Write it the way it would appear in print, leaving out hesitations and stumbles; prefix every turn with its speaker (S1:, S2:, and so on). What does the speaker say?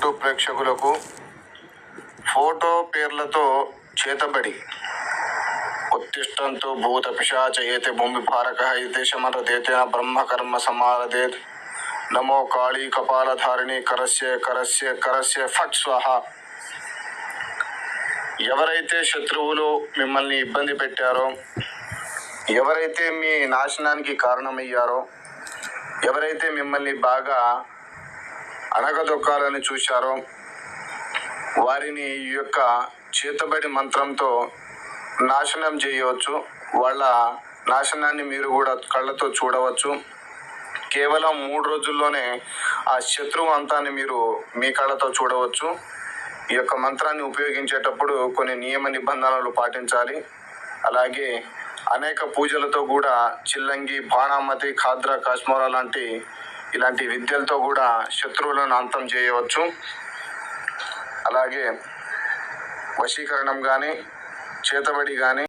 S1: YouTube ప్రేక్షకులకు photo పేర్లతో చేతబడి ఉత్తిష్టంతో భూత పిశాచ ఏతే భూమి భారక దేశమర దేతేన బ్రహ్మకర్మ సమారదేత్ నమో కాళీ కపాలధారిణి కరస్య కరస్య కరస్య ఫట్ స్వాహ. ఎవరైతే శత్రువులు మిమ్మల్ని ఇబ్బంది పెట్టారో, ఎవరైతే మీ నాశనానికి కారణమయ్యారో, ఎవరైతే మిమ్మల్ని బాగా అణగదొక్కాలని చూశారో వారిని ఈ యొక్క చేతబడి మంత్రంతో నాశనం చేయవచ్చు. వాళ్ళ నాశనాన్ని మీరు కూడా కళ్ళతో చూడవచ్చు. కేవలం 3 రోజుల్లోనే ఆ శత్రువు అంతాన్ని మీరు మీ కళ్ళతో చూడవచ్చు. ఈ యొక్క మంత్రాన్ని ఉపయోగించేటప్పుడు కొన్ని నియమ నిబంధనలు పాటించాలి. అలాగే అనేక పూజలతో కూడా చిల్లంగి, బాణామతి, ఖాద్రా, కాశ్మోరా ఇలాంటి విద్యలతో కూడా శత్రువులను అంతం చేయవచ్చు. అలాగే వశీకరణం కానీ, చేతబడి కానీ